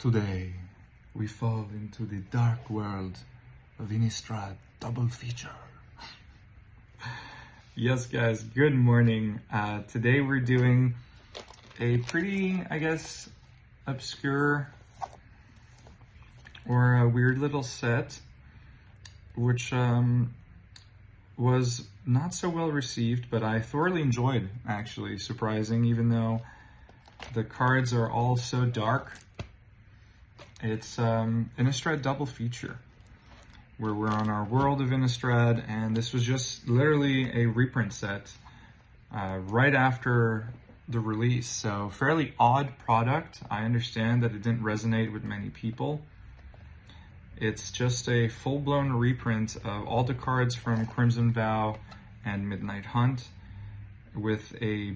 Today, we fall into the dark world of Innistrad double feature. Yes, guys, good morning. Today we're doing a pretty, I guess, obscure or a weird little set, which was not so well received, but I thoroughly enjoyed, actually, surprising, even though the cards are all so dark. It's Innistrad double feature, where we're on our world of Innistrad, and this was just literally a reprint set right after the release. So fairly odd product. I understand that it didn't resonate with many people. It's just a full-blown reprint of all the cards from Crimson Vow and Midnight Hunt with a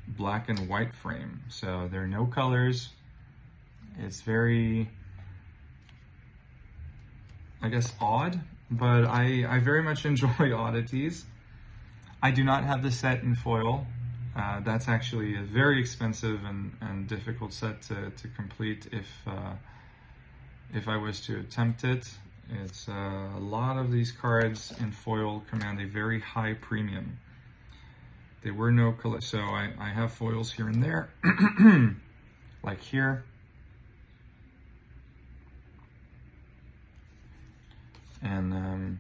black and white frame. So there are no colors. It's very, I guess, odd, but I very much enjoy oddities. I do not have the set in foil. That's actually a very expensive and difficult set to complete if I was to attempt it. It's a lot of these cards in foil command a very high premium. There were no color, so I have foils here and there, like here. And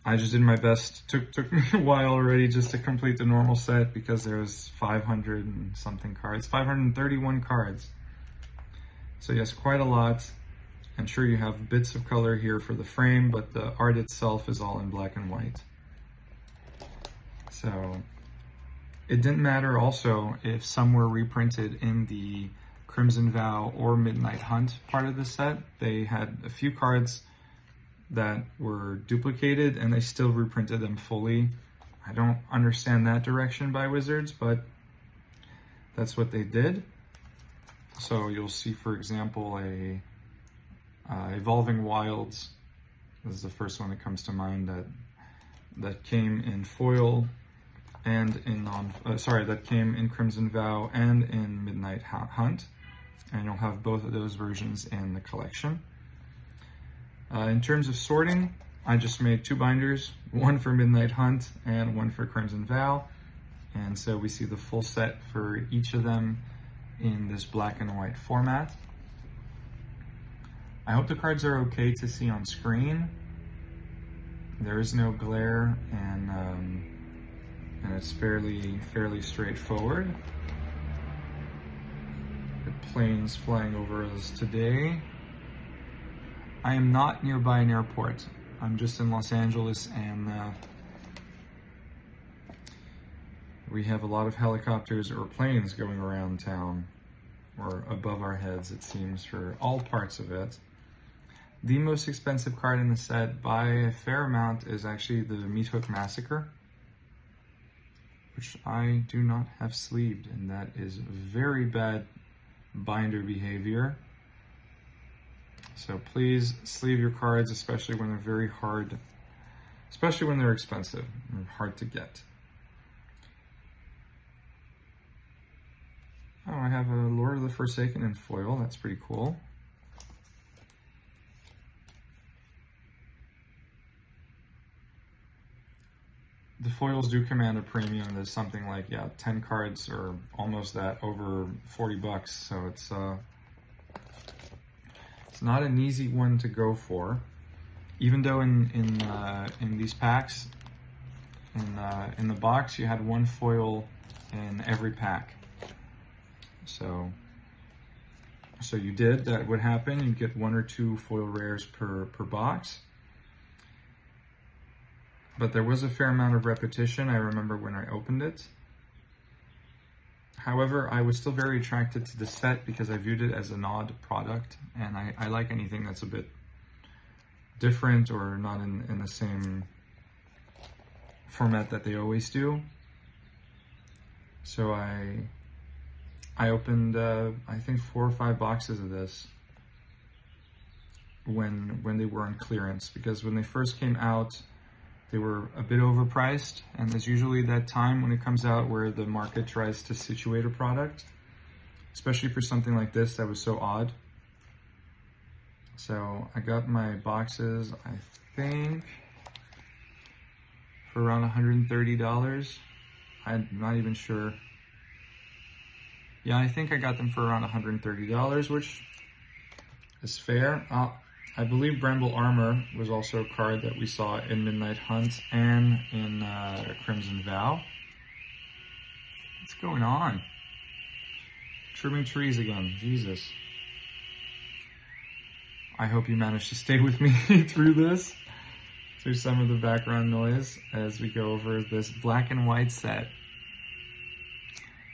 I just did my best. Took me a while already just to complete the normal set because there was 500 and something cards, 531 cards. So yes, quite a lot. I'm sure you have bits of color here for the frame, but the art itself is all in black and white. So it didn't matter also if some were reprinted in the Crimson Vow or Midnight Hunt part of the set. They had a few cards that were duplicated and they still reprinted them fully. I don't understand that direction by Wizards, but that's what they did. So you'll see, for example, a Evolving Wilds. This is the first one that comes to mind that came in foil and in that came in Crimson Vow and in Midnight Hunt, and you'll have both of those versions in the collection. In terms of sorting, I just made two binders, one for Midnight Hunt and one for Crimson Vow. And so we see the full set for each of them in this black and white format. I hope the cards are okay to see on screen. There is no glare, and it's fairly straightforward. The planes flying over us today. I am not nearby an airport. I'm just in Los Angeles, and we have a lot of helicopters or planes going around town, or above our heads, it seems, for all parts of it. The most expensive card in the set by a fair amount is actually the Meat Hook Massacre, which I do not have sleeved, and that is very bad binder behavior. So please sleeve your cards, especially when they're very hard, especially when they're expensive and hard to get. Oh, I have a Lord of the Forsaken in foil. That's pretty cool. The foils do command a premium. There's something like, 10 cards or almost that, over 40 bucks. So it's not an easy one to go for, even though in these packs, in the box, you had one foil in every pack. So you did, that would happen. You get one or two foil rares per box. But there was a fair amount of repetition, I remember when I opened it. However, I was still very attracted to the set because I viewed it as an odd product, and I like anything that's a bit different or not in the same format that they always do. So I opened, I think 4 or 5 boxes of this when they were on clearance, because when they first came out, they were a bit overpriced, and there's usually that time when it comes out where the market tries to situate a product, especially for something like this that was so odd. So I got my boxes, I think, for around $130. I'm not even sure. Yeah, I think I got them for around $130, which is fair. I believe Bramble Armor was also a card that we saw in Midnight Hunt and in Crimson Vow. What's going on? Trimming trees again, Jesus. I hope you managed to stay with me through this, through some of the background noise as we go over this black and white set.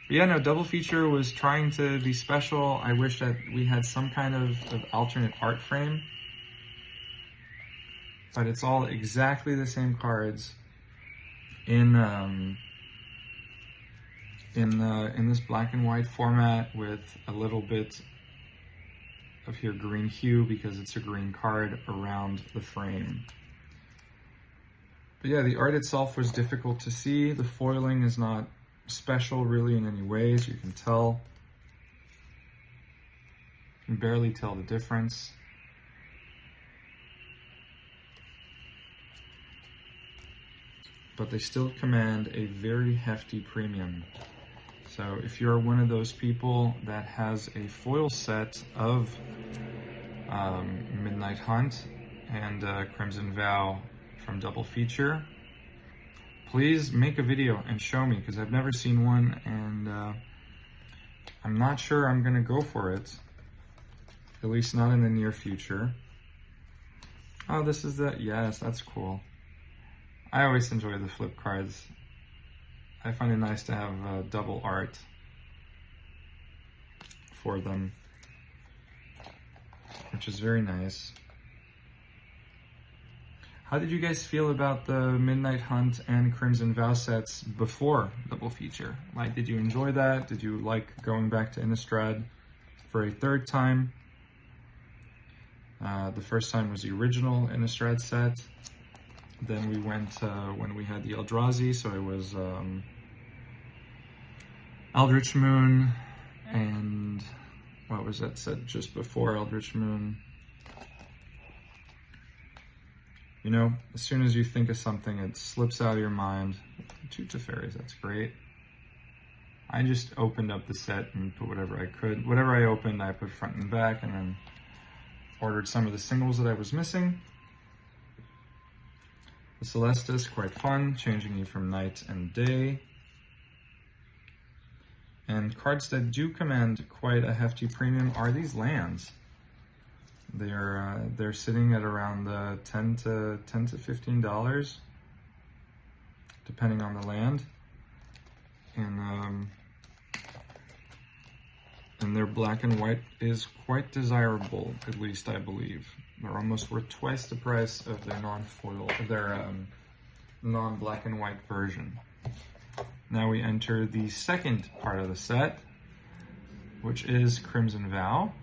But yeah, no, Double Feature was trying to be special. I wish that we had some kind of alternate art frame, but it's all exactly the same cards in this black and white format with a little bit of here green hue because it's a green card around the frame. But yeah, the art itself was difficult to see. The foiling is not special really in any ways. You can tell. You can barely tell the difference. But they still command a very hefty premium. So if you're one of those people that has a foil set of Midnight Hunt and Crimson Vow from Double Feature, please make a video and show me, because I've never seen one, and I'm not sure I'm gonna go for it, at least not in the near future. Oh, this is the, yes, that's cool. I always enjoy the flip cards. I find it nice to have double art for them, which is very nice. How did you guys feel about the Midnight Hunt and Crimson Vow sets before Double Feature? Like, did you enjoy that? Did you like going back to Innistrad for a third time? The first time was the original Innistrad set. Then we went when we had the Eldrazi, so it was Eldritch Moon, and what was that set just before Eldritch Moon? You know, as soon as you think of something, it slips out of your mind. 2 Teferis, that's great. I just opened up the set and put whatever I could. Whatever I opened, I put front and back, and then ordered some of the singles that I was missing. The Celestis, quite fun, changing you from night and day. And cards that do command quite a hefty premium are these lands. They're sitting at around the $10 to $15, depending on the land, and their black and white is quite desirable, at least I believe. They're almost worth twice the price of their non-foil, of their non-black and white version. Now we enter the second part of the set, which is Crimson Vow.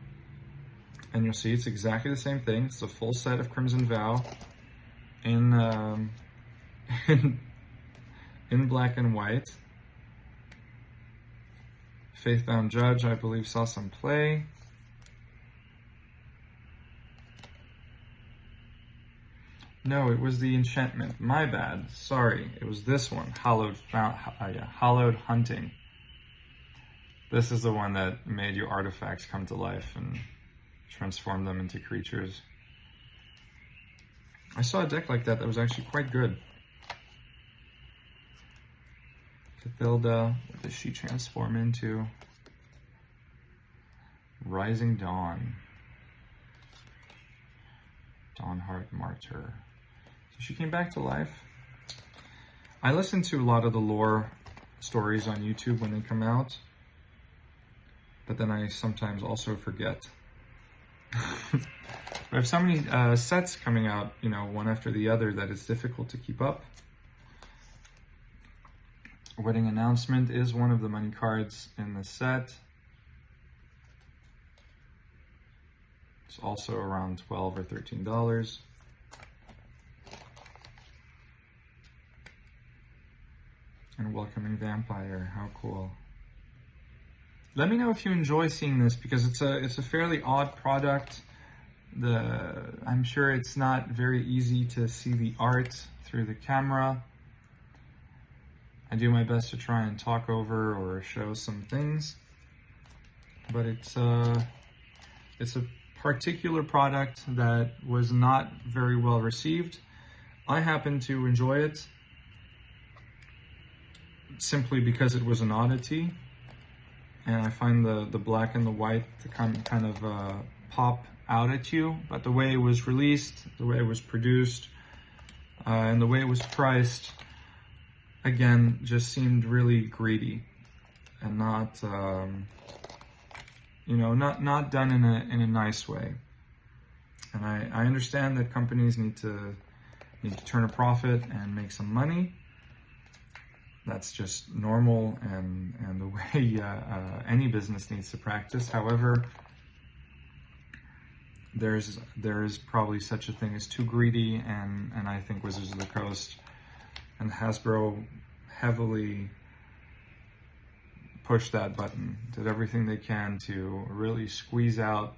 And you'll see it's exactly the same thing. It's a full set of Crimson Vow in in black and white. Faithbound Judge, I believe, saw some play. No, it was the enchantment. My bad. Sorry, it was this one. Hallowed Hunting. This is the one that made your artifacts come to life and transform them into creatures. I saw a deck like that that was actually quite good. Cathilda, what does she transform into? Rising Dawn. Dawnheart Martyr. So she came back to life. I listen to a lot of the lore stories on YouTube when they come out, but then I sometimes also forget. I have so many sets coming out, you know, one after the other, that it's difficult to keep up. Wedding Announcement is one of the money cards in the set. It's also around $12 or $13. And Welcoming Vampire, how cool. Let me know if you enjoy seeing this, because it's a fairly odd product. I'm sure it's not very easy to see the art through the camera. I do my best to try and talk over or show some things, but it's a particular product that was not very well received. I happen to enjoy it simply because it was an oddity, and I find the black and the white to kind of pop out at you, but the way it was released, the way it was produced, and the way it was priced, again, just seemed really greedy and not, not done in a nice way. And I understand that companies need to turn a profit and make some money. That's just normal and the way any business needs to practice. However, there's probably such a thing as too greedy, and I think Wizards of the Coast and Hasbro heavily pushed that button, did everything they can to really squeeze out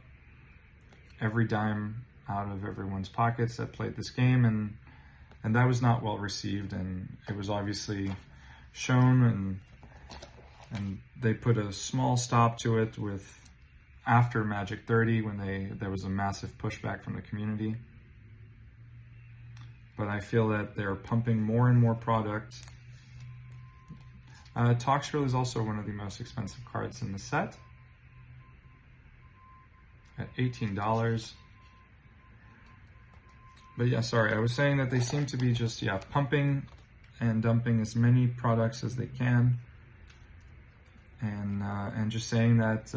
every dime out of everyone's pockets that played this game, and that was not well received, and it was obviously shown, and they put a small stop to it with after Magic 30 when there was a massive pushback from the community. But I feel that they're pumping more and more product. Toxrill is also one of the most expensive cards in the set at $18. But yeah, sorry, I was saying that they seem to be just, pumping and dumping as many products as they can, and just saying that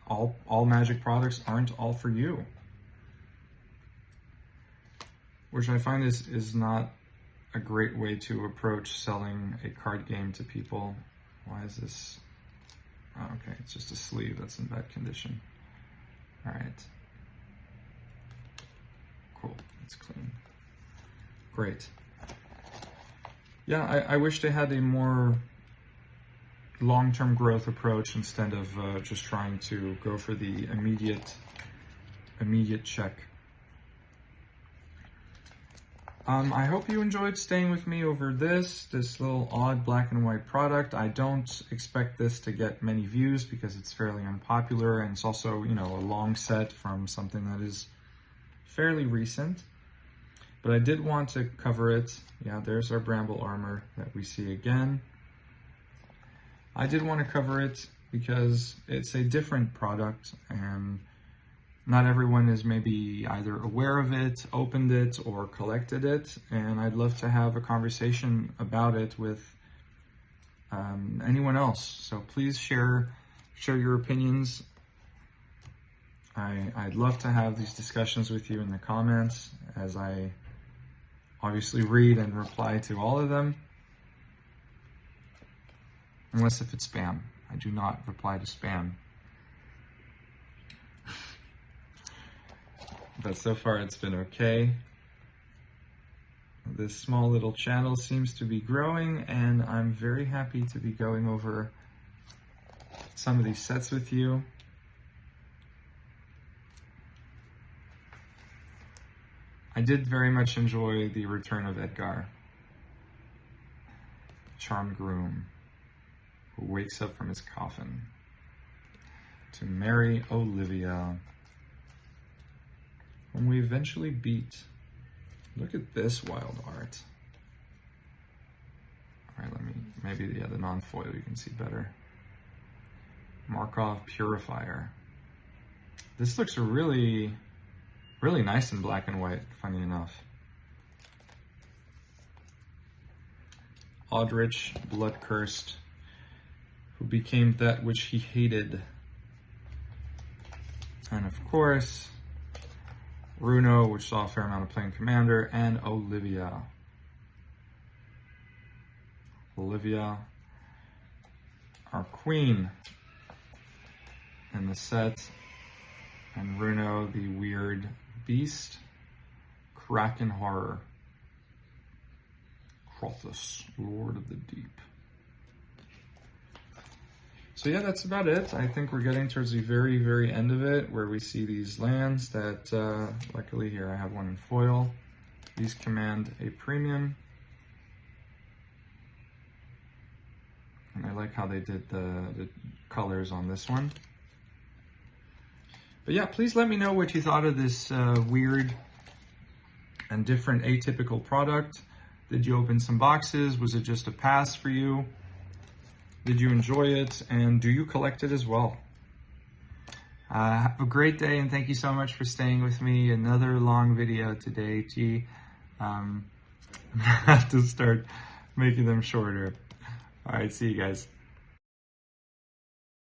all Magic products aren't all for you, which I find is not a great way to approach selling a card game to people. Why is this? Oh, okay, it's just a sleeve that's in bad condition. All right, cool, it's clean, great. Yeah, I wish they had a more long-term growth approach instead of just trying to go for the immediate check. I hope you enjoyed staying with me over this little odd black and white product. I don't expect this to get many views because it's fairly unpopular, and it's also, a long set from something that is fairly recent. But I did want to cover it. Yeah, there's our Bramble armor that we see again. I did want to cover it because it's a different product, and not everyone is maybe either aware of it, opened it, or collected it, and I'd love to have a conversation about it with anyone else. So please share your opinions. I'd love to have these discussions with you in the comments, as I obviously read and reply to all of them. Unless if it's spam. I do not reply to spam. But so far it's been okay. This small little channel seems to be growing, and I'm very happy to be going over some of these sets with you. I did very much enjoy the return of Edgar, Charmed Groom, who wakes up from his coffin to marry Olivia, whom we eventually beat. Look at this wild art. All right, maybe the non-foil you can see better. Markov Purifier. This looks really nice in black and white, funny enough. Aldrich, Blood-Cursed, who became that which he hated. And of course, Runo, which saw a fair amount of playing Commander, and Olivia. Olivia, our queen in the set, and Runo, the weird beast, Kraken Horror, Krothus, Lord of the Deep. So So yeah, that's about it. I think we're getting towards the very, very end of it, where we see these lands that, luckily here I have one in foil. These command a premium. And I like how they did the colors on this one. But yeah, please let me know what you thought of this weird and different atypical product. Did you open some boxes? Was it just a pass for you? Did you enjoy it? And do you collect it as well? Have a great day, and thank you so much for staying with me. Another long video today. Gee, I'm gonna have to start making them shorter. All right, see you guys.